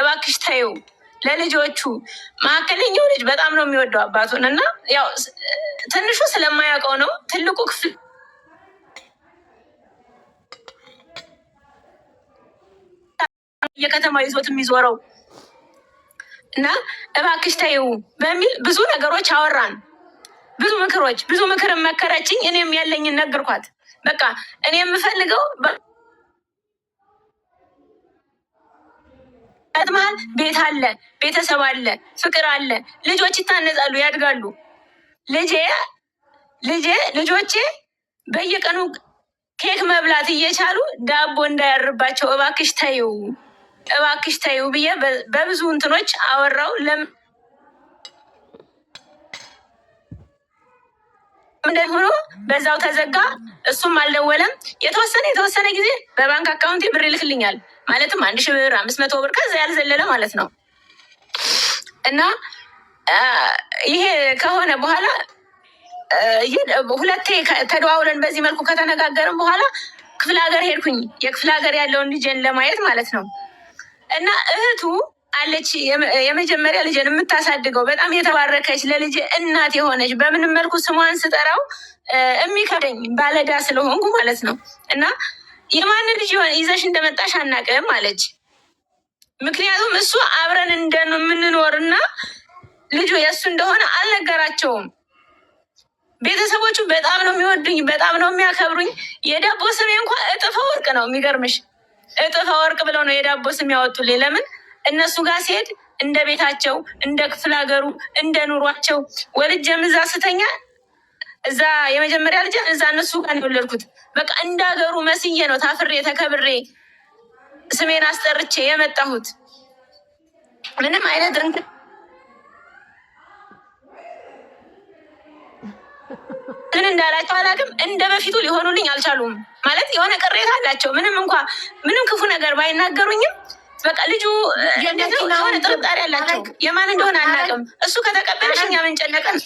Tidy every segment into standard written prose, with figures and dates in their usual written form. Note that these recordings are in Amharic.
እባክሽ ተይው ለልጆቹ። መካከለኛው ልጅ በጣም ነው የሚወደው አባቱን እና ያው ትንሹ ስለማያውቀው ነው። ትልቁ ክፍል የከተማ ይዞት የሚዞረው እና እባክሽ ተይው በሚል ብዙ ነገሮች አወራን። ብዙ ምክር መከረችኝ። እኔም ያለኝን ነገርኳት። በቃ እኔ የምፈልገው መሀል ቤት አለ፣ ቤተሰብ አለ፣ ፍቅር አለ፣ ልጆች ይታነጻሉ፣ ያድጋሉ። ልጆቼ በየቀኑ ኬክ መብላት እየቻሉ ዳቦ እንዳያርባቸው እባክሽ ተይው ብዬ በብዙ እንትኖች አወራው። ሆኖ በዛው ተዘጋ። እሱም አልደወለም። የተወሰነ ጊዜ በባንክ አካውንቴ ብር ይልክልኛል። ማለትም 1000 ብር 500 ብር ከዛ ያልዘለለ ማለት ነው። እና ይሄ ከሆነ በኋላ ሁለቴ ተደዋውለን በዚህ መልኩ ከተነጋገርን በኋላ ክፍለ ሀገር ሄድኩኝ። የክፍለ ሀገር ያለውን ልጄን ለማየት ማለት ነው። እና እህቱ አለች የመጀመሪያ ልጄን የምታሳድገው በጣም የተባረከች ለልጄ እናት የሆነች በምንም መልኩ ስሟን ስጠራው የሚከብደኝ ባለዳ ስለሆንኩ ማለት ነው። እና የማን ልጅ ይዘሽ እንደመጣሽ አናውቅም አለች። ምክንያቱም እሱ አብረን እንደምንኖርና ልጁ የእሱ እንደሆነ አልነገራቸውም። ቤተሰቦቹ በጣም ነው የሚወዱኝ፣ በጣም ነው የሚያከብሩኝ። የዳቦ ስሜ እንኳን እጥፈ ወርቅ ነው። የሚገርምሽ እጥፈ ወርቅ ብለው ነው የዳቦ ስም ያወጡልኝ። ለምን እነሱ ጋር ሲሄድ እንደ ቤታቸው፣ እንደ ክፍለ ሀገሩ፣ እንደ ኑሯቸው ወልጄም እዛ ስተኛ እዛ የመጀመሪያ ልጅ እዛ እነሱ ጋር የወለድኩት በቃ እንደ ሀገሩ መስዬ ነው ታፍሬ ተከብሬ ስሜን አስጠርቼ የመጣሁት። ምንም አይነት ምን እንዳላቸው አላውቅም። እንደ በፊቱ ሊሆኑልኝ አልቻሉም። ማለት የሆነ ቅሬታ አላቸው። ምንም ክፉ ነገር ባይናገሩኝም በቃ ልጁ የሆነ ጥርጣሬ አላቸው። የማን እንደሆነ አናውቅም። እሱ ከተቀበለሽ እኛ ምን ጨነቀን?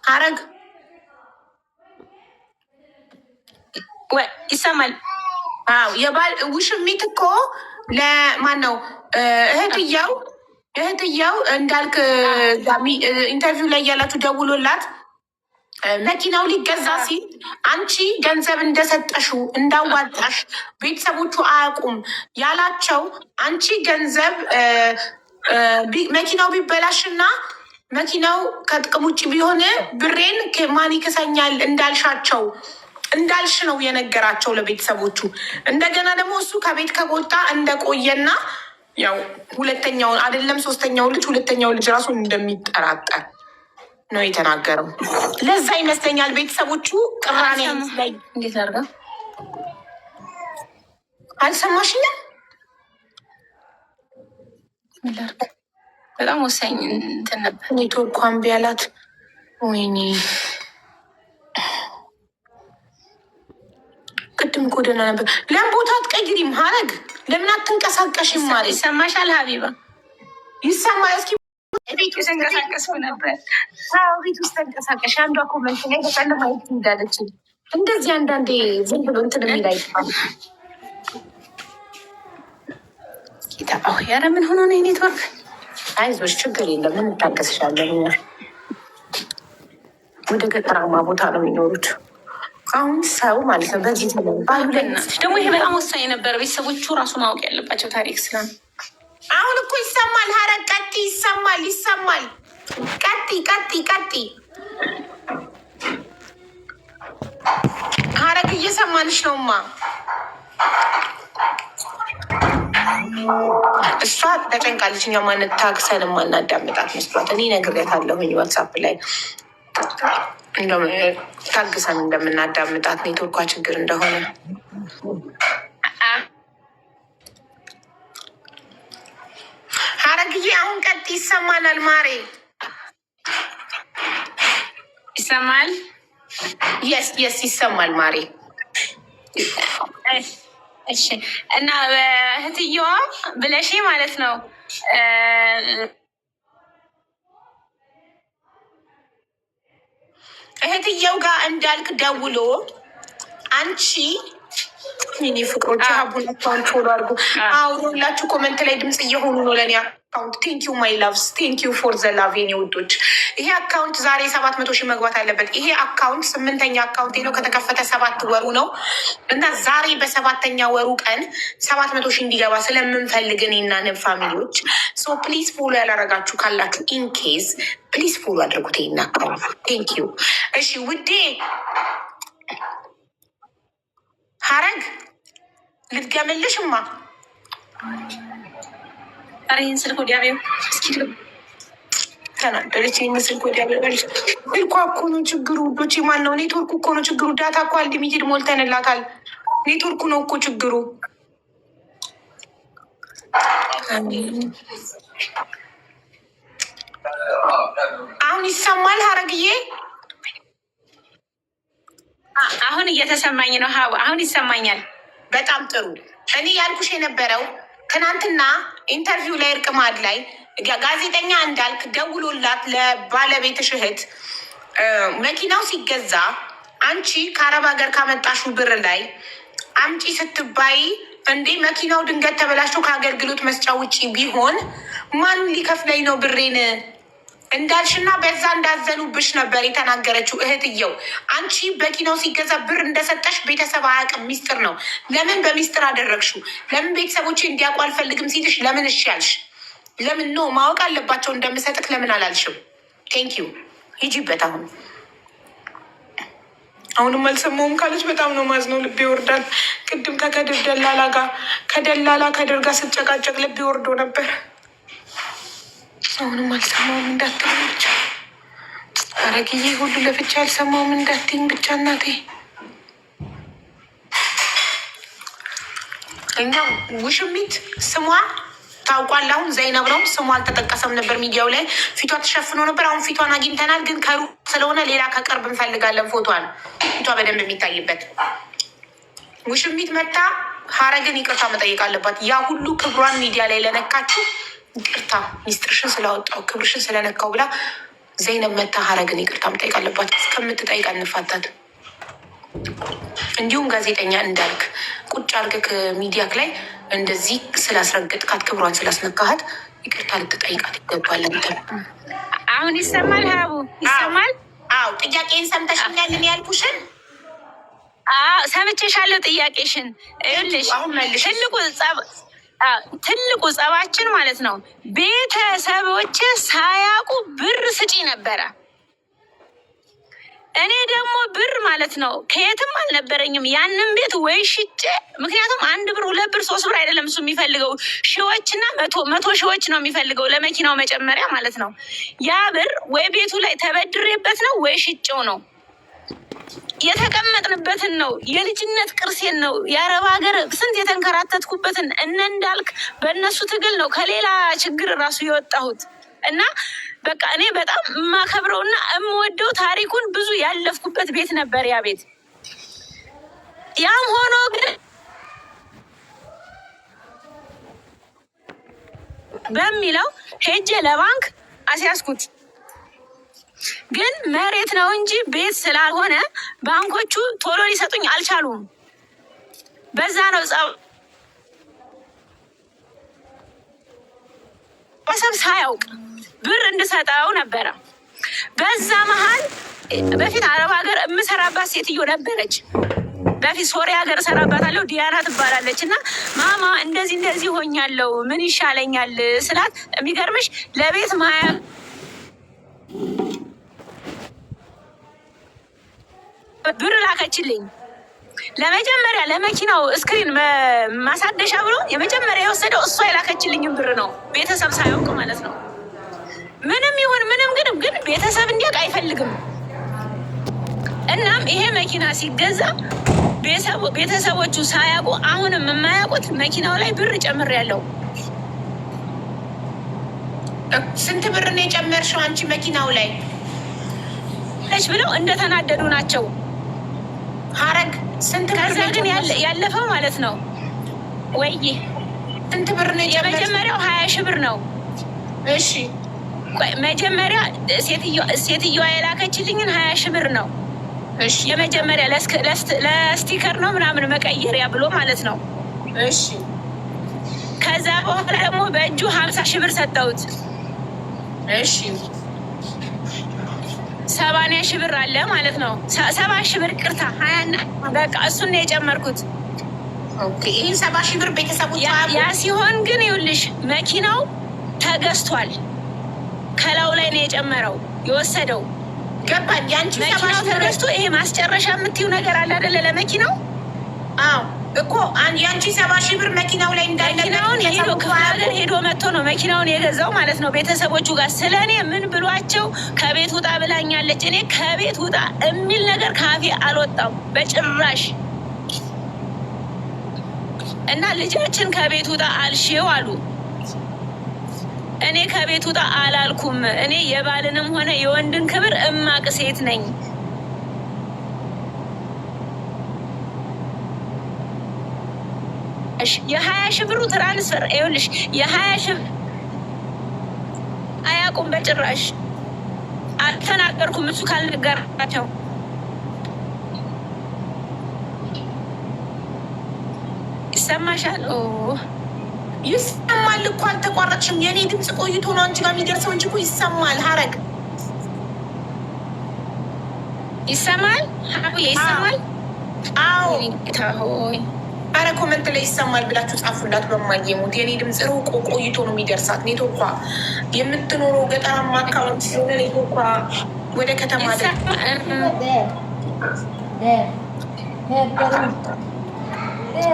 ሀረግ ይሰማል። አዎ የባል ውሽሚት እኮ ለማን ነው እህትየው እንዳልክ ኢንተርቪው ላይ ያላችሁ ደውሎላት መኪናው ሊገዛ ሲል አንቺ ገንዘብ እንደሰጠሽው እንዳዋጣሽ ቤተሰቦቹ አያውቁም ያላቸው። አንቺ ገንዘብ መኪናው ቢበላሽና መኪናው ከጥቅም ውጭ ቢሆን ብሬን ማን ይክሰኛል እንዳልሽ ነው የነገራቸው ለቤተሰቦቹ። እንደገና ደግሞ እሱ ከቤት ከወጣ እንደቆየና ያው ሁለተኛውን አይደለም ሁለተኛው ልጅ ራሱን እንደሚጠራጠር ነው የተናገረው። ለዛ ይመስለኛል ቤተሰቦቹ ቅራኔ ላይ እንዴት አድርጋ አልሰማሽኝም? በጣም ወሳኝ እንትን ነበር። ኔትወርኩ እምቢ አላት። ወይኔ ቅድም እኮ ደህና ነበር። ለምን ቦታ አትቀይሪም? ሀረግ ለምን አትንቀሳቀሽም? ማለት ይሰማሻል? ሀቢባ ይሰማል። እስኪ ቤት ውስጥ ተንቀሳቀሱ ነበር። ቤት ውስጥ ተንቀሳቀሽ። አንዷ ኮመንት ላይ በቀን ማየት እንዳለች እንደዚህ አንዳንዴ ዝም ብሎ እንትን የሚል አይባል። ኧረ ምን ሆኖ ነው ኔትወርክ? አይዞሽ ችግር የለም እንታገስሻለን። ወደ ገጠራማ ቦታ ነው የሚኖሩት አሁን ሰው ማለት ነው። በዚህ ደግሞ ይሄ በጣም ወሳኝ ነበር። ቤተሰቦቹ ራሱ ማወቅ ያለባቸው ታሪክ ስለ አሁን እኮ ይሰማል። ሀረግ ቀጢ ይሰማል። ቀጢ ሀረግ እየሰማንሽ ነውማ። እሷ ተጨንቃለች። እኛ ማነት ታግሰን ማናዳምጣት መስሏት እኔ ነግሬያታለሁኝ ዋትሳፕ ላይ ታግሰን እንደምናዳምጣት ኔትወርኳ ችግር እንደሆነ። ሀረግዬ አሁን ቀጥ ይሰማናል። ማሬ ይሰማል? የስ ይሰማል ማሬ። እሺ እና እህትየዋ ብለሽ ማለት ነው እህትየው ጋር እንዳልክ ደውሎ አንቺ ሚኒ ፍቅሮች ሀቡን አካውንት ፎሎ አድርጉ። አሁላችሁ ኮመንት ላይ ድምፅ እየሆኑ ነው ለእኔ አካውንት። ቴንኪዩ ማይ ላቭስ፣ ቴንኪዩ ፎር ዘ ላቭ የኔ ውዶች። ይሄ አካውንት ዛሬ 700 ሺህ መግባት አለበት። ይሄ አካውንት 8ኛ አካውንቴ ነው። ከተከፈተ 7 ወሩ ነው እና ዛሬ በ7ኛ ወሩ ቀን 700 ሺህ እንዲገባ ስለምንፈልግ እኔና ንብ ፋሚሊዎች ሶ ፕሊዝ ፎሎ ያላረጋችሁ ካላችሁ ኢንኬዝ ፕሊዝ ፎሎ አድርጉት ይሄን አካውንት። ቴንኪዩ። እሺ ውዴ ሀረግ ልትገምልሽማ ይህን ስልክ ወዲያ ተናደረች። ይህን ስልክ ወዲያ ስልኳ እኮ ነው ችግሩ ውዶች። ማን ነው? ኔትወርኩ እኮ ነው ችግሩ። ዳታ እኮ አንሊሚትድ ሞልተንላታል። ኔትወርኩ ነው እኮ ችግሩ። አሁን ይሰማል ሀረግዬ? አሁን እየተሰማኝ ነው። ሀዋ አሁን ይሰማኛል። በጣም ጥሩ። እኔ ያልኩሽ የነበረው ትናንትና ኢንተርቪው ላይ እርቅ ማዕድ ላይ ጋዜጠኛ እንዳልክ ደውሎላት ለባለቤትሽ እህት መኪናው ሲገዛ አንቺ ከአረብ ሀገር ካመጣሽው ብር ላይ አምጪ ስትባይ እንዴ መኪናው ድንገት ተበላሽቶ ከአገልግሎት መስጫ ውጭ ቢሆን ማን ሊከፍለኝ ነው ብሬን እንዳልሽና በዛ እንዳዘኑብሽ ነበር የተናገረችው እህትየው። አንቺ መኪናው ሲገዛ ብር እንደሰጠሽ ቤተሰብ አያውቅም፣ ሚስጥር ነው። ለምን በሚስጥር አደረግሽው? ለምን ቤተሰቦቼ እንዲያውቁ አልፈልግም ሲልሽ ለምን እሺ ያልሽ? ለምን ኖ ማወቅ አለባቸው እንደምሰጥክ ለምን አላልሽም? ቴንኪዩ። ሂጂበት። አሁንም አልሰማውም ካለች በጣም ነው ማዝነው፣ ልቤ ይወርዳል። ቅድም ከደላላ ከደርጋ ስጨቃጨቅ ልቤ ወርዶ ነበር። አሁንም አልሰማውም እንዳትለኝ ብቻ አረግዬ፣ ሁሉ ለፍቻ አልሰማውም እንዳትይኝ ብቻ እናቴ። እኛ ውሽሚት ስሟ ታውቋል። አሁን ዘይነብ ነው ስሟ፣ አልተጠቀሰም ነበር ሚዲያው ላይ። ፊቷ ተሸፍኖ ነበር። አሁን ፊቷን አግኝተናል፣ ግን ከሩቅ ስለሆነ ሌላ ከቅርብ እንፈልጋለን ፎቷን፣ ፊቷ በደንብ የሚታይበት። ውሽሚት መታ ሀረግን ይቅርታ መጠየቅ አለባት። ያ ሁሉ ክብሯን ሚዲያ ላይ ለነካችሁ ይቅርታ፣ ሚስጥርሽን ስላወጣው ክብርሽን ስለነካው ብላ ዘይነብ መታ ሀረግን ይቅርታ መጠየቅ አለባት። እስከምትጠይቅ እንፋታት። እንዲሁም ጋዜጠኛ እንዳልክ ቁጭ አድርገህ ሚዲያክ ላይ እንደዚህ ስላስረገጥካት ክብሯን ስላስነካሃት ይቅርታ ልትጠይቃት ይገባል። አሁን ይሰማል? ሀቡ ይሰማል? አዎ። ጥያቄን ሰምተሽኛል? እኔ ያልኩሽን ሰምቼሻለሁ። ጥያቄሽን ይኸውልሽ፣ ትልቁ ጸባችን ማለት ነው ቤተሰቦች ሳያውቁ ብር ስጪ ነበረ። እኔ ደግሞ ብር ማለት ነው ከየትም አልነበረኝም። ያንን ቤት ወይ ሽጬ፣ ምክንያቱም 1 ብር 2 ብር 3 ብር አይደለም እሱ የሚፈልገው ሺዎችና መቶ ሺዎች ነው የሚፈልገው ለመኪናው መጨመሪያ ማለት ነው። ያ ብር ወይ ቤቱ ላይ ተበድሬበት ነው ወይ ሽጬው ነው። የተቀመጥንበትን ነው፣ የልጅነት ቅርሴን ነው፣ የአረብ ሀገር ስንት የተንከራተትኩበትን እነ እንዳልክ በእነሱ ትግል ነው ከሌላ ችግር እራሱ የወጣሁት እና በቃ እኔ በጣም የማከብረውና የምወደው ታሪኩን ብዙ ያለፍኩበት ቤት ነበር ያ ቤት። ያም ሆኖ ግን በሚለው ሄጄ ለባንክ አስያዝኩት። ግን መሬት ነው እንጂ ቤት ስላልሆነ ባንኮቹ ቶሎ ሊሰጡኝ አልቻሉም። በዛ ነው ቤተሰብ ሳያውቅ ብር እንድሰጠው ነበረ። በዛ መሀል በፊት አረብ ሀገር የምሰራባት ሴትዮ ነበረች። በፊት ሶሪያ ሀገር እሰራባታለሁ፣ ዲያና ትባላለች። እና ማማ እንደዚህ ሆኛለሁ ምን ይሻለኛል ስላት፣ የሚገርምሽ ለቤት ማያ ብር ላከችልኝ። ለመጀመሪያ ለመኪናው እስክሪን ማሳደሻ ብሎ የመጀመሪያ የወሰደው እሷ የላከችልኝም ብር ነው፣ ቤተሰብ ሳያውቅ ማለት ነው። ምንም ይሁን ምንም ግን ቤተሰብ እንዲያውቅ አይፈልግም። እናም ይሄ መኪና ሲገዛ ቤተሰቦቹ ሳያውቁ አሁንም የማያውቁት መኪናው ላይ ብር ጨምሬያለሁ። ስንት ብር ነው የጨመርሽው አንቺ መኪናው ላይ ብለው እንደተናደዱ ናቸው። ሀረግ ስንት ከዛ ግን ያለፈው ማለት ነው ወይ ስንት ብር ነው የመጀመሪያው 20 ሺህ ብር ነው። እሺ መጀመሪያ ሴትዮዋ የላከችልኝን 20 ሺህ ብር ነው። የመጀመሪያ ለስቲከር ነው ምናምን መቀየሪያ ብሎ ማለት ነው። እሺ ከዛ በኋላ ደግሞ በእጁ 50 ሺህ ብር ሰጠሁት። እሺ 80 ሺህ ብር አለ ማለት ነው። 70 ሺህ ብር ቅርታ 20 በቃ እሱን ነው የጨመርኩት። ኦኬ ይህን 70 ሺህ ብር ቤተሰቦች ያ ሲሆን ግን ይኸውልሽ መኪናው ተገዝቷል። ከላው ላይ ነው የጨመረው የወሰደው። ገባኝ። ያንቺ መኪናው ተገዝቶ ይሄ ማስጨረሻ የምትይው ነገር አለ አይደለ? ለመኪናው አዎ እኮ ያንቺ 70 ሺህ ብር መኪናው ላይ እንዳለ መኪናውን ሄዶ ክፍለ ሀገር ሄዶ መጥቶ ነው መኪናውን የገዛው ማለት ነው። ቤተሰቦቹ ጋር ስለ እኔ ምን ብሏቸው ከቤት ውጣ ብላኛለች። እኔ ከቤት ውጣ የሚል ነገር ካፌ አልወጣም በጭራሽ። እና ልጃችን ከቤት ውጣ አልሽው አሉ። እኔ ከቤት ውጣ አላልኩም። እኔ የባልንም ሆነ የወንድን ክብር እማቅ ሴት ነኝ። የ20 ሺህ ብሩ ትራንስፈር ይኸውልሽ፣ የ20 ሺህ አያውቁም በጭራሽ። አልተናገርኩም እሱ ካልነገራቸው። ይሰማሻል? ይሰማል እኮ አልተቋረጥሽም። የእኔ ድምፅ ቆይቶ ነው አንቺ ጋር የሚደርሰው እንጂ እኮ ይሰማል። ሀረግ ይሰማል። ይሰማል። አዎ ሆይ አረ ኮመንት ላይ ይሰማል ብላችሁ ጻፉላት። በማየሙት የኔ ድምፅ ሩቆ ቆይቶ ነው የሚደርሳት። ኔትወርኳ የምትኖረው ገጠራማ አካባቢ ስለሆነ ኔትወርኳ ወደ ከተማ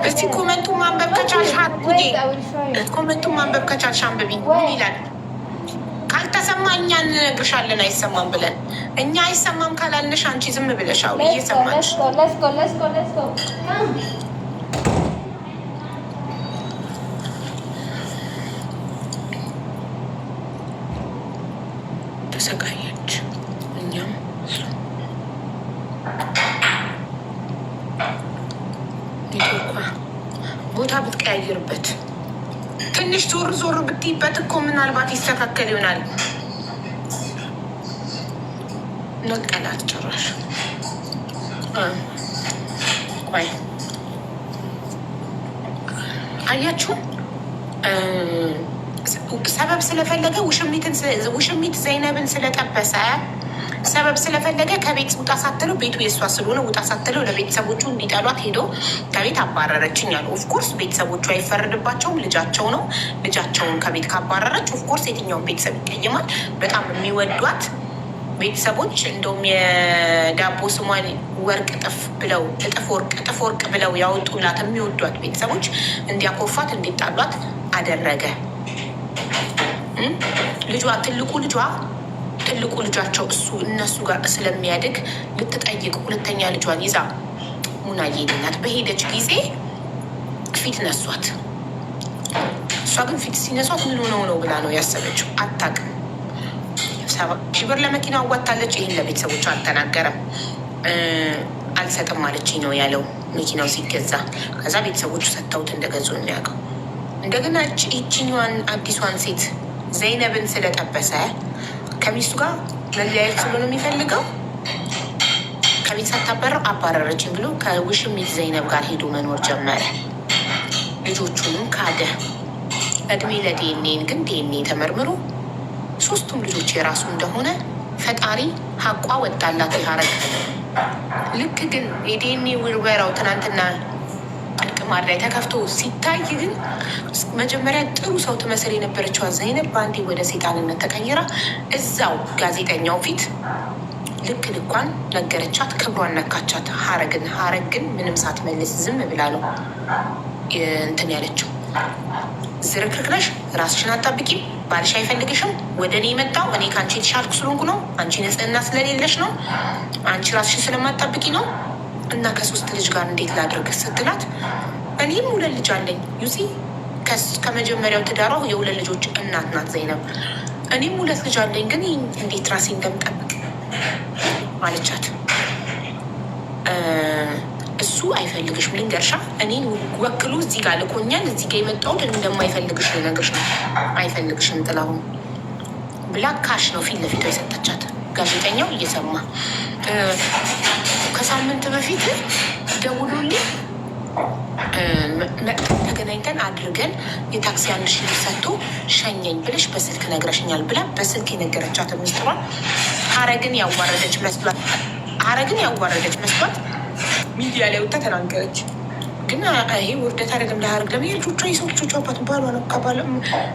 እስቲ ኮመንቱን ማንበብ ከቻልሽ ኮመንቱን ማንበብ ከቻልሽ አንብቢ። ምን ይላል? ካልተሰማ እኛ እንነግርሻለን አይሰማም ብለን። እኛ አይሰማም ካላልንሽ አንቺ ዝም ብለሽ አውሪ እየሰማሽ ተሰቃየች። እኛም ኔትወርኳ ቦታ ብትቀያየርበት ትንሽ ዞር ዞር ብትይበት እኮ ምናልባት ይስተካከል ይሆናል። ነቀላት ጭራሽ። ቆይ አያችሁ፣ ሰበብ ስለፈለገ ውሽሚት ዘይነብን ስለጠበሰ ሰበብ ስለፈለገ ከቤት ውጣ ሳትለው ቤቱ የእሷ ስለሆነ ውጣ ሳትለው ለቤተሰቦቹ እንዲጠሏት ሄዶ ከቤት አባረረችኝ አሉ። ኦፍኮርስ ቤተሰቦቹ አይፈረድባቸውም፣ ልጃቸው ነው። ልጃቸውን ከቤት ካባረረች ኦፍኮርስ የትኛውን ቤተሰብ ይቀይማል? በጣም የሚወዷት ቤተሰቦች እንደውም የዳቦ ስሟን ወርቅ እጥፍ ወርቅ ብለው ያወጡላት የሚወዷት ቤተሰቦች እንዲያኮፋት እንዲጣሏት አደረገ። ትልቁ ልጃቸው እነሱ ጋር ስለሚያድግ ልትጠይቅ ሁለተኛ ልጇን ይዛ ሙናዬ ናት በሄደች ጊዜ ፊት ነሷት። እሷ ግን ፊት ሲነሷት ምን ሆነው ነው ብላ ነው ያሰበችው። አታውቅም። 70 ሺህ ብር ለመኪና አዋታለች። ይህን ለቤተሰቦቹ አልተናገረም። አልሰጥም አለችኝ ነው ያለው መኪናው ሲገዛ። ከዛ ቤተሰቦቹ ሰጥተውት እንደገዙ ነው የሚያውቀው። እንደገና ይችኛዋን አዲሷን ሴት ዘይነብን ስለጠበሰ ከሚስቱ ጋር መለያየት ስለሆነ የሚፈልገው ከቤት ሳታበረው አባረረችን ብሎ ከውሽሚት ዘይነብ ጋር ሄዶ መኖር ጀመረ። ልጆቹንም ካደ። እድሜ ለዲኤንኤን ግን ዲኤንኤ ተመርምሮ 3ቱም ልጆች የራሱ እንደሆነ ፈጣሪ ሀቋ ወጣላት። ያረግ ልክ ግን የዲኤንኤ ውርበራው ትናንትና ጥልቅማድ ላይ ተከፍቶ ሲታይ ግን መጀመሪያ ጥሩ ሰው ትመስል የነበረችው ዘይነብ በአንዴ ወደ ሴጣንነት ተቀይራ እዛው ጋዜጠኛው ፊት ልክ ልኳን ነገረቻት፣ ክብሯን ነካቻት። ሀረግ ግን ምንም ሳትመልስ ዝም ብላ ነው እንትን ያለችው። ዝርክርክ ነሽ፣ ራስሽን አጣብቂም፣ ባልሽ አይፈልግሽም፣ ወደ እኔ የመጣው እኔ ከአንቺ የተሻልኩ ስለሆንኩ ነው፣ አንቺ ንጽህና ስለሌለሽ ነው፣ አንቺ ራስሽን ስለማጣብቂ ነው እና ከ3 ልጅ ጋር እንዴት ላድርግ ስትላት እኔም 2 ልጅ አለኝ ዩሲ ከመጀመሪያው ትዳሯ የ2 ልጆች እናት ናት ዘይነብ። እኔም 2 ልጅ አለኝ ግን እንዴት ራሴ እንደምጠብቅ አለቻት። እሱ አይፈልግሽም፣ ልንገርሻ እኔን ወክሎ እዚህ ጋር ልኮኛል። እዚህ ጋር የመጣሁት እንደማይፈልግሽ ልነግርሽ ነው። አይፈልግሽም ጥላሁን ብላ ካሽ ነው ፊት ለፊቷ የሰጠቻት። ጋዜጠኛው እየሰማ ከሳምንት በፊት ደውሎልኝ ተገናኝተን አድርገን የታክሲ 1000 ብር ሰጥቶ ሸኘኝ ብለሽ በስልክ ነግረሽኛል ብላ በስልክ የነገረቻት ሚስጥሯን ሀረግን ያዋረደች መስሏት ሚዲያ ላይ ወጣ ተናገረች። ግን ይሄ ውርደት አይደለም ለሀረግ ለምን ልጆቿ የሰዎቹ አባት ባሏ ነው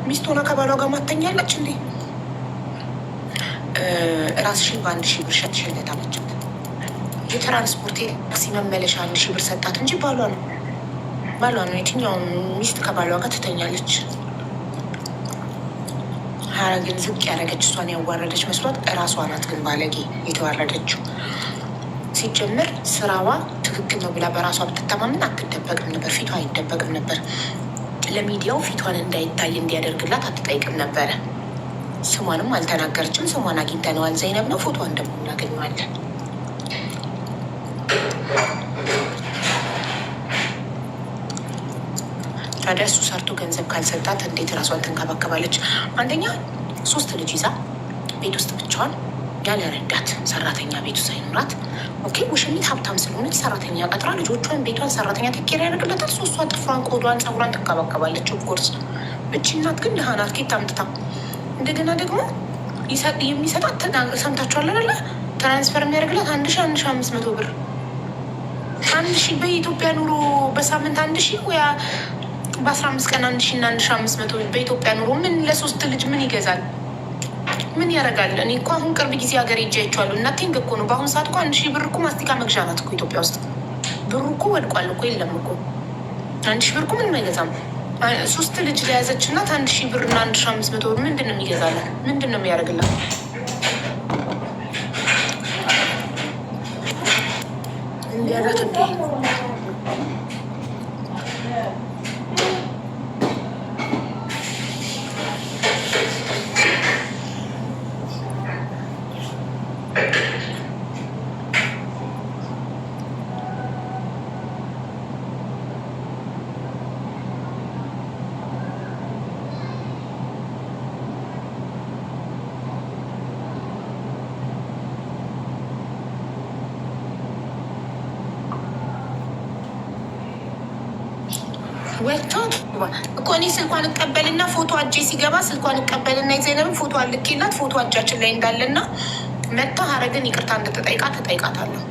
ሚስት ሆና ከባሏ ጋር ማተኛለች እንዴ? ራስሽን በ1000 ብር ሸጥሽለት አለቻት። የትራንስፖርት ታክሲ መመለሻ 1000 ብር ሰጣት እንጂ ባሏ ነው። የትኛውም ሚስት ከባሏ ጋር ትተኛለች? ሀረግን ዝቅ ያደረገች እሷን ያዋረደች መስሏት እራሷ ናት ግን ባለጌ የተዋረደችው። ሲጀምር ስራዋ ትክክል ነው ብላ በራሷ ብትተማመን አትደበቅም ነበር፣ ፊቷ አይደበቅም ነበር። ለሚዲያው ፊቷን እንዳይታይ እንዲያደርግላት አትጠይቅም ነበረ። ስሟንም አልተናገረችም። ስሟን አግኝተነዋል፣ ዘይነብ ነው። ፎቶዋን ደግሞ እናገኘዋለን። ታዲያ እሱ ሰርቶ ገንዘብ ካልሰጣት እንዴት ራሷን ትንከባከባለች? አንደኛ 3 ልጅ ይዛ ቤት ውስጥ ብቻዋን ያለ ረዳት ሰራተኛ ቤቱ ሳይኖራት፣ ኦኬ ውሽሚት ሀብታም ስለሆነች ሰራተኛ ቀጥራ ልጆቿን ቤቷን ሰራተኛ ተኬር ያደርግለታል። ሶስቷ ጥፍሯን፣ ቆዷን፣ ፀጉሯን ትንከባከባለች። ኦፍኮርስ እቺ እናት ግን ድሃ ናት። ኬት አምጥታ እንደገና ደግሞ የሚሰጣት ሰምታችኋል አይደለ? ትራንስፈር የሚያደርግላት 1500 ብር 1000 በኢትዮጵያ ኑሮ በሳምንት 1000 ወይ በ15 ቀን 1000 እና 1500 በኢትዮጵያ ኑሮ ምን ለ3 ልጅ ምን ይገዛል? ምን ያደርጋል? እኔ እኮ አሁን ቅርብ ጊዜ ሀገር ሄጄ አይቼዋለሁ። እና ቲንግ እኮ ነው በአሁኑ ሰዓት እኮ 1000 ብር እኮ ማስቲካ መግዣ ናት እኮ ኢትዮጵያ ውስጥ። ብሩ እኮ ወድቋል እኮ የለም እኮ 1000 ብር እኮ ምንም አይገዛም። 3 ልጅ ለያዘች እናት 1000 ብር እና 1500 ብር ምንድን ነው የሚገዛላት? ምንድን ነው የሚያደርግላት? እንዲያለት እንዴ ወጥቶ እኮ እኔ ስልኳን እቀበልና ፎቶ እጄ ሲገባ ስልኳን እቀበልና የዘይነብን ፎቶ አልኬላት ፎቶ እጃችን ላይ እንዳለና መጥታ ሀረግን ይቅርታ እንደተጠይቃት ተጠይቃታለሁ።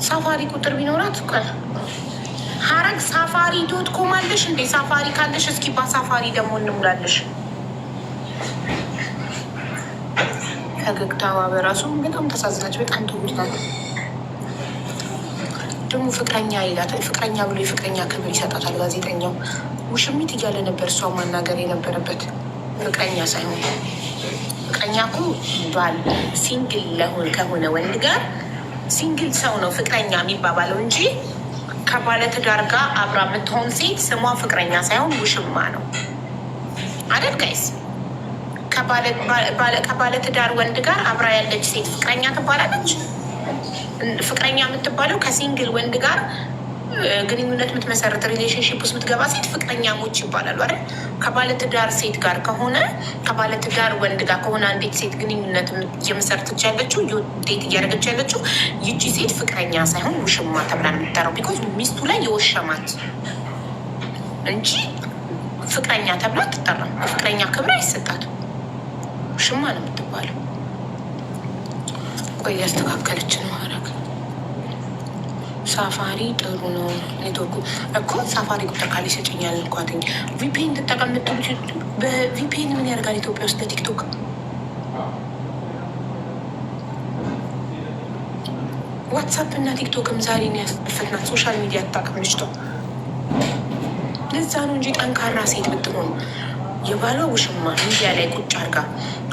ሳፋሪ ቁጥር ቢኖራት ሀረግ ሳፋሪ ዶት ኮም አለሽ እንዴ? ሳፋሪ ካለሽ እስኪ በሳፋሪ ደግሞ እንሙላለሽ። ፈገግታዋ በራሱ በጣም ተሳዝናች። በጣም ትውልናል ደግሞ ፍቅረኛ ይላታል። ፍቅረኛ ብሎ የፍቅረኛ ክብር ይሰጣታል ጋዜጠኛው። ውሽሚት እያለ ነበር እሷ ማናገር የነበረበት ፍቅረኛ ሳይሆን። ፍቅረኛ እኮ ባል ሲንግል ከሆነ ወንድ ጋር ሲንግል ሰው ነው ፍቅረኛ የሚባባለው እንጂ ከባለትዳር ጋር አብራ የምትሆን ሴት ስሟ ፍቅረኛ ሳይሆን ውሽማ ነው አይደል ጋይስ? ከባለትዳር ወንድ ጋር አብራ ያለች ሴት ፍቅረኛ ትባላለች። ፍቅረኛ የምትባለው ከሲንግል ወንድ ጋር ግንኙነት የምትመሰረት ሪሌሽንሽፕ ውስጥ የምትገባ ሴት ፍቅረኛሞች ይባላሉ አይደል? ከባለትዳር ሴት ጋር ከሆነ ከባለትዳር ወንድ ጋር ከሆነ አንዲት ሴት ግንኙነት እየመሰረተች ያለችው ዴት እያደረገች ያለችው ይቺ ሴት ፍቅረኛ ሳይሆን ውሽማ ተብላ ነው የምትጠራው። ቢኮዝ ሚስቱ ላይ የወሸማት እንጂ ፍቅረኛ ተብላ አትጠራም። ፍቅረኛ ክብር አይሰጣትም። ውሽማ ነው የምትባለው። ቆይ ያስተካከለች ነው ሀረግ። ሳፋሪ ጥሩ ነው ኔትወርኩ እኮ ሳፋሪ ቁጥር ካለ ይሰጨኛል እንኳትኝ ቪፒኤን ትጠቀም ምትሉች። በቪፒኤን ምን ያደርጋል ኢትዮጵያ ውስጥ ለቲክቶክ? ዋትሳፕ እና ቲክቶክም ዛሬ ነው ያስፈትናት። ሶሻል ሚዲያ አታውቅም ልጅቷ። ለዛ ነው እንጂ ጠንካራ ሴት ብትሆን የባሏ ውሽማ ሚዲያ ላይ ቁጭ አድርጋ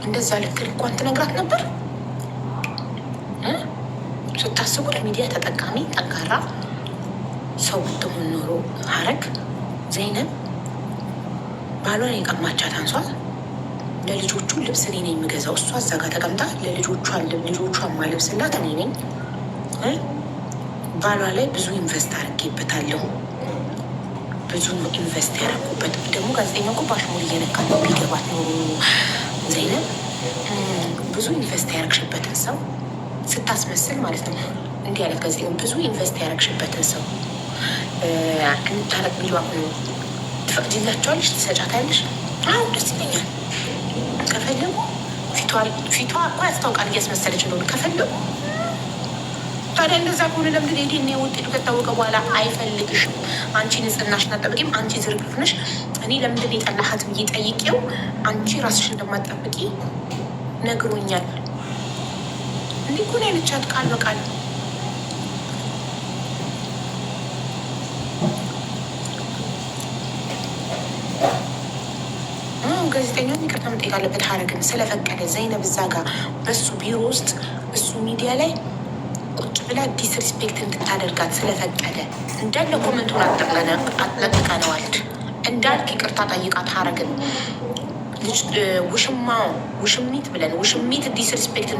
እንደዛ ልክ ልኳን ትነግራት ነበር። ስታስቡት ሚዲያ ተጠቃሚ ጠንካራ ሰው ብትሆን ኖሮ ሀረግ ዘይነብ ባሏን የቀማቻት አንሷት ለልጆቹ ልብስ እኔ ነኝ የምገዛው። እሷ እዛ ጋር ተቀምጣ ልጆቿን ማለብስላት እኔ ነኝ። ባሏ ላይ ብዙ ኢንቨስት አድርጌበታለሁ። ብዙ ነው ኢንቨስት ያደረጉበት። ደግሞ ጋዜጠኛ እኮ በአሽሙር እየነካ ነው ቢገባት ኖሮ ዘይነብ ብዙ ኢንቨስት ያደረግሽበትን ሰው ስታስመስል ማለት ነው። እንዲህ አይነት ጋዜጠኛ ብዙ ኢንቨስት ያደረግሽበትን ሰው እንታረቅ ቢሏ ትፈቅጂላቸዋለሽ? ትሰጫታለሽ? አዎ ደስ ይለኛል። ከፈለጉ ፊቷ እኮ ያስታውቃል እያስመሰለች እንደሆነ ከፈለጉ። ታዲያ እንደዛ ከሆነ ለምንድን የዲኤንኤ ውጤቱ ከታወቀ በኋላ አይፈልግሽም? አንቺ ንጽህናሽን አጠብቂም፣ አንቺ ዝርግፍ ነሽ። እኔ ለምንድን የጠላሃት ብዬ ጠይቄው አንቺ ራስሽ እንደማጠብቂ ነግሮኛል። እንዲህ እኮ ነው ያለቻት ቃል በቃል። ጋዜጠኛው ይቅርታ መጠየቅ አለበት። ሀረግን ስለፈቀደ ዘይነብ እዛ ጋር በሱ ቢሮ ውስጥ እሱ ሚዲያ ላይ ቁጭ ብላ ዲስሪስፔክት እንድታደርጋት ስለፈቀደ እንዳለ ኮመንቱን አጥለቅቀነዋል። እንዳልክ ይቅርታ ጠይቃት ሀረግን ልጅ ውሽሚት ብለን ውሽሚት ዲስሪስፔክት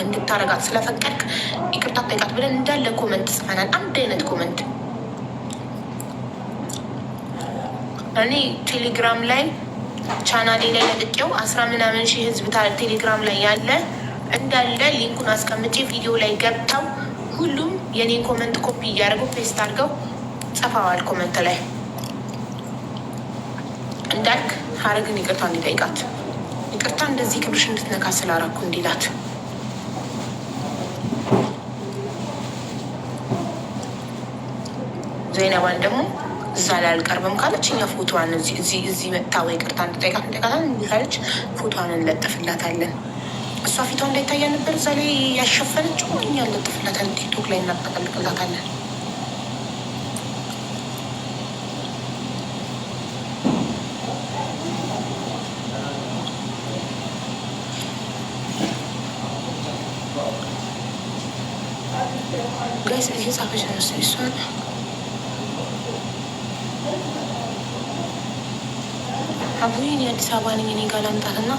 እንድታረጋት ስለፈቀድክ ይቅርታ ጠይቃት ብለን እንዳለ ኮመንት ጽፈናል። አንድ አይነት ኮመንት እኔ ቴሌግራም ላይ ቻናሌ ላይ ለጥቄው 10 ምናምን ሺህ ህዝብ ቴሌግራም ላይ ያለ እንዳለ ሊንኩን አስቀምጬ ቪዲዮ ላይ ገብተው ሁሉም የኔን ኮመንት ኮፒ እያደረጉ ፔስት አድርገው ጽፈዋል። ኮመንት ላይ እንዳልክ ሀረግን ይቅርታ እንዲጠይቃት ይቅርታ እንደዚህ ክብርሽ እንድትነካ ስላረኩ እንዲላት ዘይነባን ደግሞ እዛ ላይ አልቀርብም ካለች እኛ ፎቶዋን እዚህ መጥታ ወይ ይቅርታ እንድጠይቃት ካለች ፎቶዋን እንለጥፍላታለን። እሷ ፊቷ እንዳይታያ ነበር እዛ ላይ ያሸፈነችው፣ እኛ እንለጥፍላታለን። ቲክቶክ ላይ እናጠቀልቅላታለን። ጋይስ እየጻፈች ነው መሰለኝ እሷ አሁን የአዲስ አበባ ነኝ እኔ ጋር ላምጣትና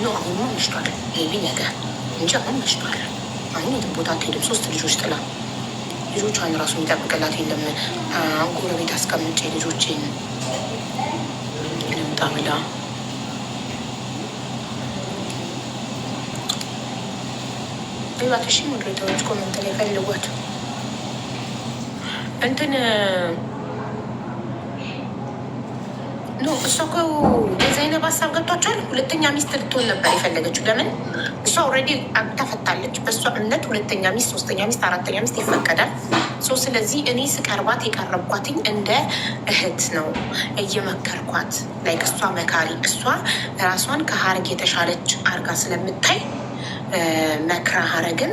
ነው። አሁንማ መሽቷል ቢ ነገር እንጂ አሁን መሽቷል። አሁን የትም ቦታ አትሄድም። 3 ልጆች ጥላ ልጆቿን ራሱ የሚጠብቅላት የለም። ጎረቤት አስቀምጬ ልጆቼን ልምጣ ብላ እባክሽ ሞዴሬተሮች ኮመንት ላይ ፈልጓት እንትን ኖ እሷ እኮ የዘይነብ ሀሳብ ገብቷቸዋል። 2ኛ ሚስት ልትሆን ነበር የፈለገችው። ለምን እሷ ኦልሬዲ ተፈታለች። በእሷ እምነት 2ኛ ሚስት፣ 3ኛ ሚስት፣ 4ኛ ሚስት ይፈቀዳል። ስለዚህ እኔ ስቀርባት የቀረብኳትኝ እንደ እህት ነው እየመከርኳት ላይ እሷ መካሪ እሷ ራሷን ከሀረግ የተሻለች አርጋ ስለምታይ መክራ ሀረግን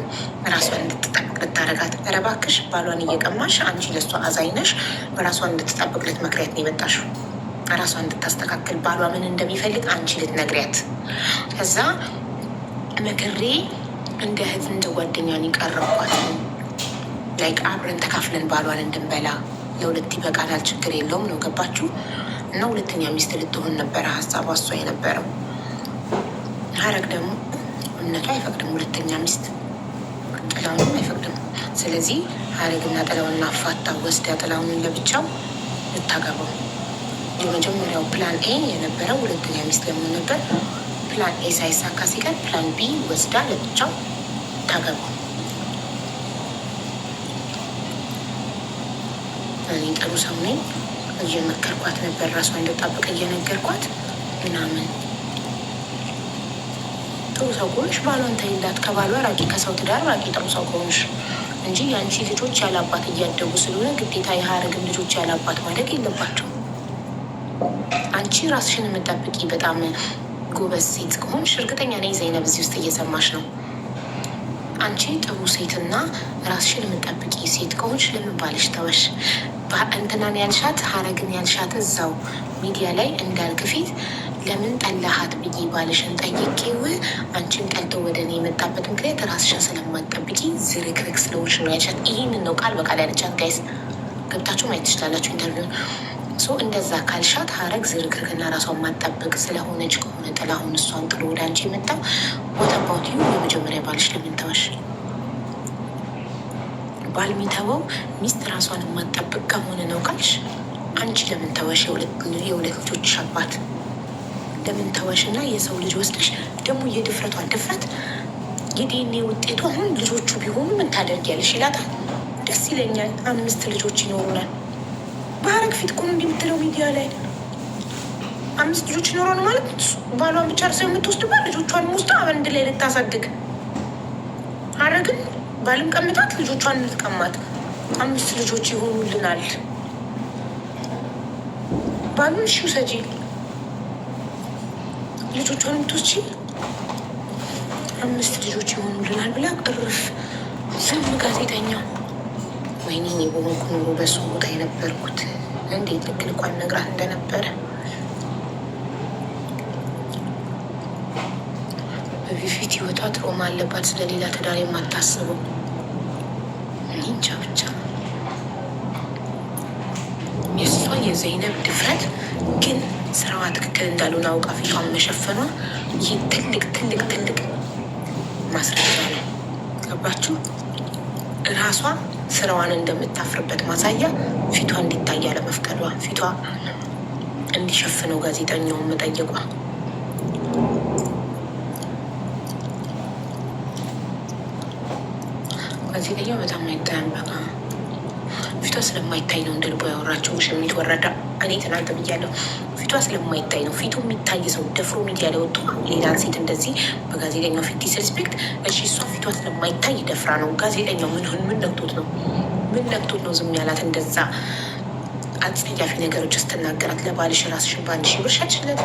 ራሷን እንድትጠብቅ ልታረጋት። ኧረ እባክሽ ባሏን እየቀማሽ አንቺ ለእሷ አዛኝነሽ ራሷን እንድትጠብቅ ልትመክሪያት ነው የመጣሽው። ራሷን እንድታስተካክል ባሏ ምን እንደሚፈልግ አንቺ ልትነግሪያት። ከዛ መክሬ እንደ እህት እንደ ጓደኛን የቀረብኳት ላይክ አብረን ተካፍለን ባሏን እንድንበላ ለ2 ይበቃናል፣ ችግር የለውም ነው። ገባችሁ? እና 2ኛ ሚስት ልትሆን ነበረ ሀሳቧ እሷ የነበረው። ሀረግ ደግሞ እምነቱ አይፈቅድም 2ኛ ሚስት፣ ጥላውንም አይፈቅድም። ስለዚህ ሀረግና ጥላውና አፋታ ወስዳ ጥላውንን ለብቻው ልታገባው። የመጀመሪያው ፕላን ኤ የነበረው 2ኛ ሚስት ለመሆን ነበር። ፕላን ኤ ሳይሳካ ሲቀር ፕላን ቢ ወስዳ ለብቻው ታገባው። እኔ ጥሩ ሰው ነኝ እየመከርኳት ነበር፣ ራሷ እንደጣበቅ እየነገርኳት ምናምን። ጥሩ ሰው ከሆንሽ ባሏን ተይላት፣ ከባሏ ራቂ፣ ከሰው ትዳር ራቂ። ጥሩ ሰው ከሆንሽ እንጂ የአንቺ ልጆች ያላባት እያደጉ ስለሆነ ግዴታ የሀረግም ልጆች ያላባት ማደግ የለባቸው። አንቺ ራስሽን የምጠብቂ በጣም ጎበዝ ሴት ከሆንሽ እርግጠኛ ነኝ ዘይነብ እዚህ ውስጥ እየሰማሽ ነው። አንቺ ጥሩ ሴትና ራስሽን የምጠብቂ ሴት ከሆንሽ ለምን ባልሽ ተወሽ? እንትናን ያልሻት ሀረግን ያልሻት እዛው ሚዲያ ላይ እንዳልክ ፊት ለምን ጠላሃት ብዬ ባልሽን ጠይቄው አንቺን ቀልቶ ወደ እኔ የመጣበት ምክንያት ራስሽን ስለማትጠብቂ ዝርክርክ ስለሆንሽ ነው ያልሻት። ይህንን ነው ቃል በቃል ያለቻት ጋይስ። ገብታችሁ ማየት ትችላላችሁ ኢንተርቪው። እንደዛ ካልሻት ሀረግ ዝርክርክና ራሷን ማጠበቅ ስለሆነች ከሆነ ጥላሁን እሷን ጥሎ ወደ አንቺ የመጣው ወተባውት የመጀመሪያ ባልሽ ለምን ተወሽ? ባል የሚተወው ሚስት ራሷን የማጠበቅ ከሆነ ነው ካልሽ አንቺ ለምን ተወሽ? የሁለት ልጆች አባት ለምን ተወሽ? እና የሰው ልጅ ወስደሽ ደግሞ የድፍረቷ ድፍረት የዲኤንኤ ውጤቱ አሁን ልጆቹ ቢሆኑ ምን ታደርጊያለሽ ይላታል። ደስ ይለኛል። 5 ልጆች ይኖሩናል። በሀረግ ፊት እኮ ነው እንዲህ የምትለው ሚዲያ ላይ 5 ልጆች ይኖረን ማለት ባሏን ብቻ ርሰው የምትወስድባት ልጆቿን ውስጥ አንድ ላይ ልታሳድግ። ሀረግን ባልም ቀምጣት ልጆቿን ልትቀማት 5 ልጆች ይሆኑልናል። ባሉን እሺ ውሰጂ፣ ልጆቿን የምትወስጂ 5 ልጆች ይሆኑልናል ብላ ቅርፍ ስም ጋዜጠኛ። ወይኔ እኔ በሆንኩ ኖሮ በሱ ቦታ የነበርኩት እንዴት ልክ ልኳን ነግራት እንደነበረ በፊት ህይወቷ ትሮማ አለባት። ስለሌላ ትዳር የማታስበው እንጃ። ብቻ የእሷ የዘይነብ ድፍረት ግን ስራዋ ትክክል እንዳልሆነ አውቃ ፊቷን መሸፈኗ ይህ ትልቅ ትልቅ ትልቅ ማስረጃ ነው። ገባችሁ? ራሷ ስራዋን እንደምታፍርበት ማሳያ ፊቷ እንዲታይ አለመፍቀዷ፣ ፊቷ እንዲሸፍነው ጋዜጠኛውን መጠየቋ። ጋዜጠኛው በጣም አይታይም። በቃ ፊቷ ስለማይታይ ነው እንደ ልቦ ያወራቸው። ውሽሚት ወረዳ እኔ ትናንት ብያለሁ። ፊቷ ስለማይታይ ነው። ፊቱ የሚታይ ሰው ደፍሮ ሚዲያ ላይ ወጥቶ ሌላን ሴት እንደዚህ በጋዜጠኛው ፊት ዲስሪስፔክት። እሺ እሷ ፊቷ ስለማይታይ ደፍራ ነው። ጋዜጠኛው ምን ነክቶት ነው? ምን ነክቶት ነው ዝም ያላት? እንደዛ አጸያፊ ነገሮች ስትናገራት ለባልሽ ራስሽን በ1 ሺህ ብር ሸጥሽለት፣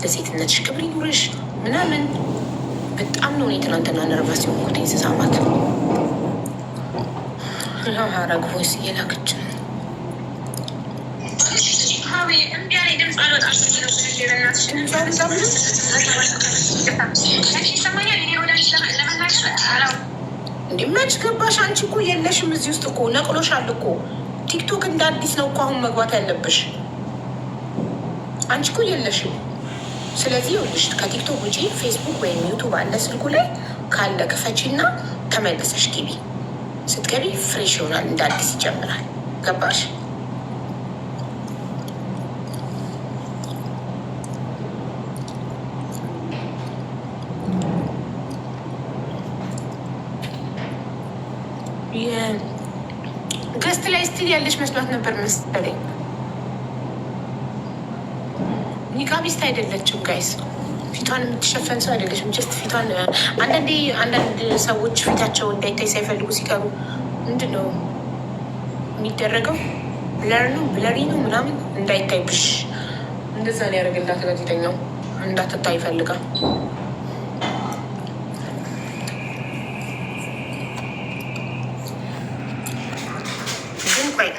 ለሴትነትሽ ክብር ይኑርሽ ምናምን። በጣም ነው እኔ ትናንትና ነርቨስ የሆንኩት ስሰማት። ሀረግ ቮይስ እየላከች ነው። እንዲመች ገባሽ? አንቺ እኮ የለሽም እዚህ ውስጥ እኮ ነቅሎሻል እኮ። ቲክቶክ እንደ አዲስ ነው እኮ አሁን መግባት ያለብሽ። አንቺ እኮ የለሽም። ስለዚህ ይኸውልሽ ከቲክቶክ ውጪ ፌስቡክ ወይም ዩቱብ አለ ስልኩ ላይ ካለ ክፈቺ እና ተመልሰሽ ግቢ። ስትገቢ ፍሬሽ ይሆናል፣ እንደ አዲስ ይጀምራል። ገባሽ? ገስት ላይ ስቲል ያለች መስሏት ነበር መሰለኝ። ኒቃቢስት አይደለችም ጋይስ። ፊቷን የምትሸፈን ሰው አይደለችም። ጀስት ፊቷን አንዳንድ ሰዎች ፊታቸው እንዳይታይ ሳይፈልጉ ሲቀሩ ምንድን ነው የሚደረገው? ብለሪ ነው ምናምን እንዳይታይብሽ እንደዛ ነው ያደርግላት ጋዜጠኛው። እንዳትታይ ይፈልጋል።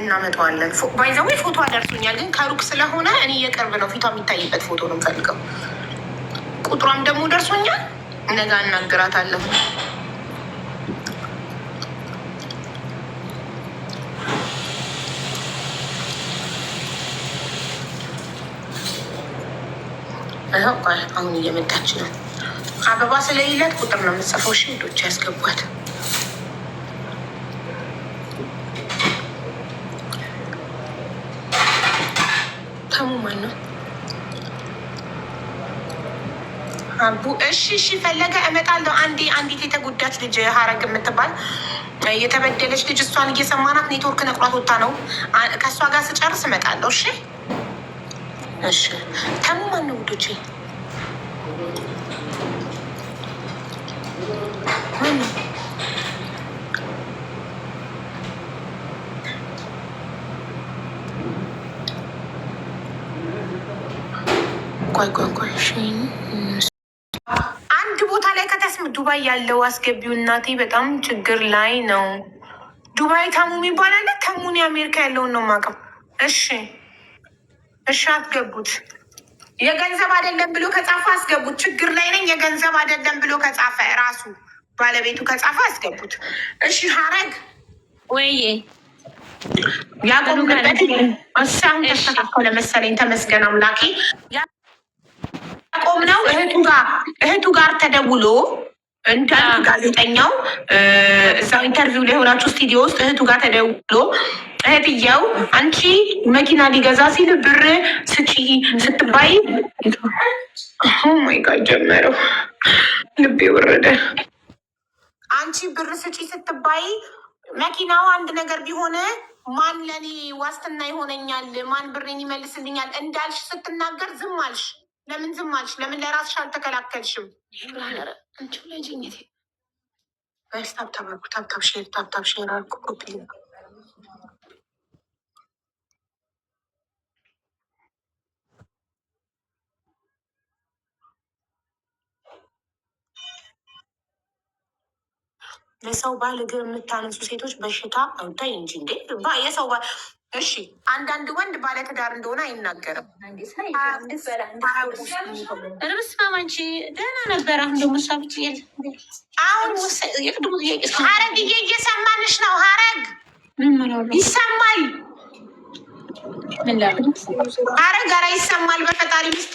እናመጣዋለን። ባይዘዌ ፎቶ አደርሶኛል፣ ግን ከሩቅ ስለሆነ እኔ የቅርብ ነው ፊቷ የሚታይበት ፎቶ ነው የምፈልገው። ቁጥሯም ደግሞ ደርሶኛል። ነገ እናግራታለሁ። አሁን እየመጣች ነው። አበባ ስለሌላት ቁጥር ነው የምጽፈው። እሺ ውዶች ያስገቧት። ተሙ ማን ነው? አቡ እሺ ፈለገ እመጣለሁ። አንዲት የተጎዳች ልጅ ሀረግ የምትባል የተበደለች ልጅ እሷን እየሰማናት ኔትወርክ ነቅሏት ወጣ ነው። ከእሷ ጋር ስጨርስ እመጣለሁ። እሺ ተሙ ማን ነው ውዶቼ? ቆይ አንድ ቦታ ላይ ከተስም ዱባይ ያለው አስገቢው እናቴ በጣም ችግር ላይ ነው። ዱባይ ተሙ የሚባል አለ። ተሙን የአሜሪካ ያለውን ነው የማውቀው። እሺ አስገቡት። የገንዘብ አይደለም ብሎ ከጻፈ አስገቡት። ችግር ላይ ነኝ የገንዘብ አይደለም ብሎ ከጻፈ ራሱ ባለቤቱ ከጻፈ አስገቡት። እሺ ሀረግ ወይዬ ያቆምንበት እሳሁን ተስተካከለ መሰለኝ። ተመስገን አምላኬ። ያቆምነው እህቱ ጋር ተደውሎ እንዳሉ ጋዜጠኛው እዛው ኢንተርቪው ላይ ሆናችሁ ስቱዲዮ ውስጥ እህቱ ጋር ተደውሎ እህትየው አንቺ መኪና ሊገዛ ሲል ብር ስጪ ስትባይ ማይ ጋድ ጀመረው፣ ልቤ ወረደ። አንቺ ብር ስጪ ስትባይ መኪናው አንድ ነገር ቢሆን ማን ለኔ ዋስትና ይሆነኛል፣ ማን ብሬን ይመልስልኛል እንዳልሽ ስትናገር ዝም አልሽ። ለምን ዝም አልሽ? ለምን ለራስሽ አልተከላከልሽም? ታብታብ ሼር አልኩ። የሰው ባል እግር የምታነሱ ሴቶች በሽታ አውታይ እንጂ እንዴ! የሰው ባል እሺ፣ አንዳንድ ወንድ ባለትዳር እንደሆነ አይናገርም። ርብስማማንቺ ደህና ነበር። አሁን ደግሞ ሳብጭ ሀረግዬ እየሰማንሽ ነው። ሀረግ ይሰማል። ሀረግ ኧረ ይሰማል። በፈጣሪ ምስጢር